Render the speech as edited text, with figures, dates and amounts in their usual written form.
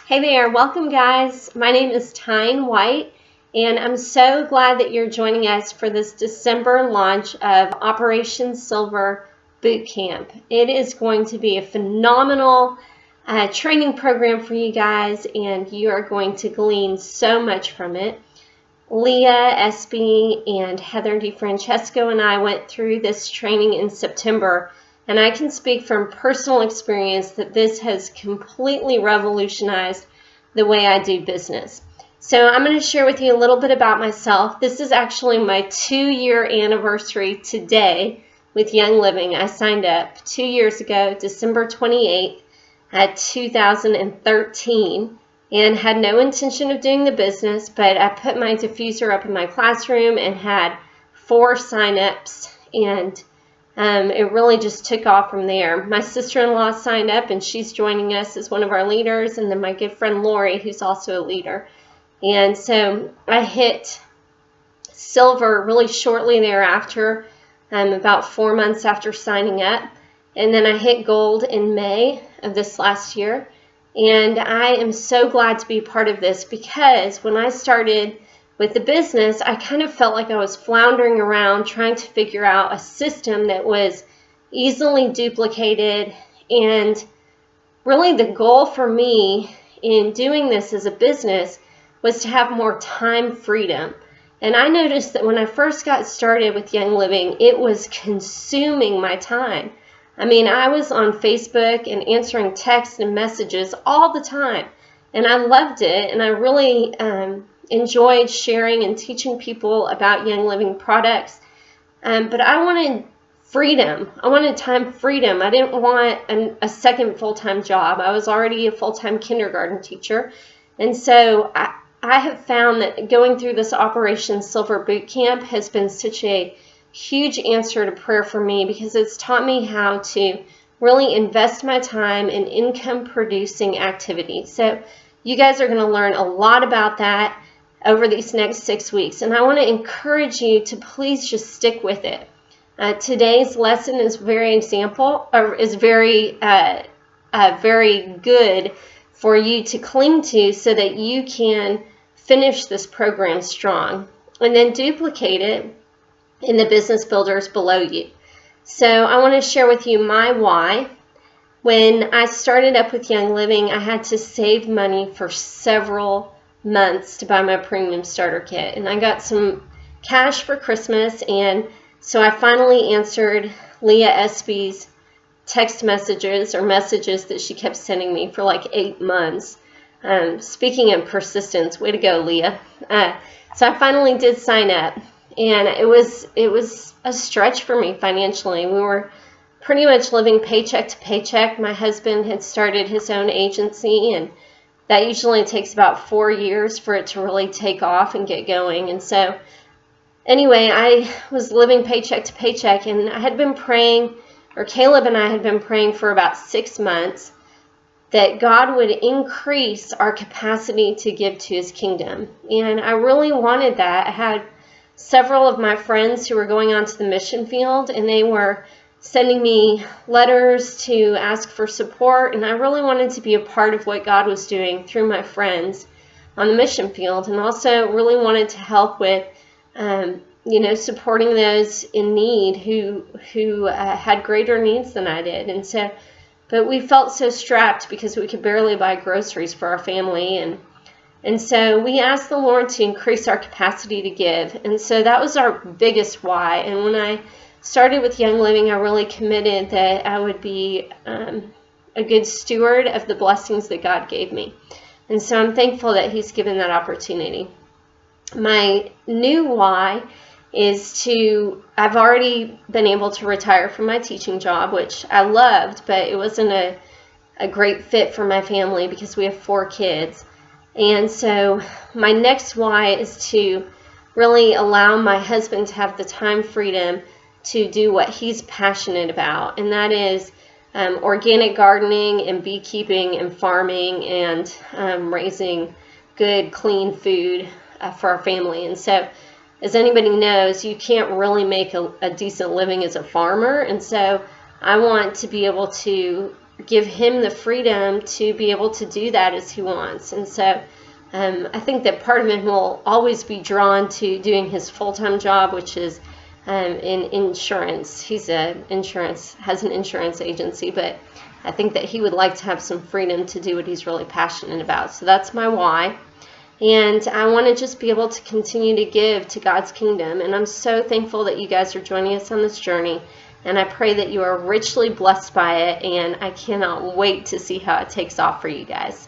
Hey there, welcome guys. My name is Tyne White, and I'm so glad that you're joining us for this December launch of Operation Silver Boot Camp. It is going to be a phenomenal training program for you guys, and you are going to glean so much from it. Leah Espy and Heather DeFrancesco and I went through this training in September, and I can speak from personal experience that this has completely revolutionized the way I do business. So I'm going to share with you a little bit about myself. This is actually my 2-year anniversary today with Young Living. I signed up 2 years ago, December 28th, 2013. And had no intention of doing the business, but I put my diffuser up in my classroom and had 4 sign-ups, and it really just took off from there. My sister-in-law signed up, and she's joining us as one of our leaders, and then my good friend Lori, who's also a leader. And so I hit silver really shortly thereafter, about 4 months after signing up, and then I hit gold in May of this last year. And I am so glad to be part of this, because when I started with the business, I kind of felt like I was floundering around trying to figure out a system that was easily duplicated. And really the goal for me in doing this as a business was to have more time freedom. And I noticed that when I first got started with Young Living, it was consuming my time. I mean, I was on Facebook and answering texts and messages all the time, and I loved it, and I really enjoyed sharing and teaching people about Young Living products, but I wanted freedom. I wanted time freedom. I didn't want a second full-time job. I was already a full-time kindergarten teacher, and so I have found that going through this Operation Silver Boot Camp has been such a huge answer to prayer for me, because it's taught me how to really invest my time in income producing activities. So you guys are going to learn a lot about that over these next 6 weeks, and I want to encourage you to please just stick with it. Today's lesson is very good for you to cling to, so that you can finish this program strong and then duplicate it in the business builders below you. So I want to share with you my why. When I started up with Young Living, I had to save money for several months to buy my premium starter kit, and I got some cash for Christmas, and so I finally answered Leah Espy's text messages that she kept sending me for like 8 months. Speaking of persistence, way to go, Leah. So I finally did sign up. And it was a stretch for me financially. We were pretty much living paycheck to paycheck. My husband had started his own agency, and that usually takes about 4 years for it to really take off and get going. And so anyway, I was living paycheck to paycheck, and I had been praying, or Caleb and I had been praying for about 6 months, that God would increase our capacity to give to his kingdom. And I really wanted that. I had several of my friends who were going on to the mission field, and they were sending me letters to ask for support, and I really wanted to be a part of what God was doing through my friends on the mission field, and also really wanted to help with supporting those in need who had greater needs than I did. And so, but we felt so strapped because we could barely buy groceries for our family, and so we asked the Lord to increase our capacity to give. And so that was our biggest why. And when I started with Young Living, I really committed that I would be a good steward of the blessings that God gave me. And so I'm thankful that he's given that opportunity. My new why is I've already been able to retire from my teaching job, which I loved, but it wasn't a great fit for my family because we have 4 kids. And so my next why is to really allow my husband to have the time freedom to do what he's passionate about, and that is organic gardening and beekeeping and farming and raising good, clean food for our family. And so, as anybody knows, you can't really make a decent living as a farmer, and so I want to be able to give him the freedom to be able to do that as he wants. And so I think that part of him will always be drawn to doing his full-time job, which is in insurance. Has an insurance agency, but I think that he would like to have some freedom to do what he's really passionate about. So that's my why. And I want to just be able to continue to give to God's kingdom. And I'm so thankful that you guys are joining us on this journey. And I pray that you are richly blessed by it. And I cannot wait to see how it takes off for you guys.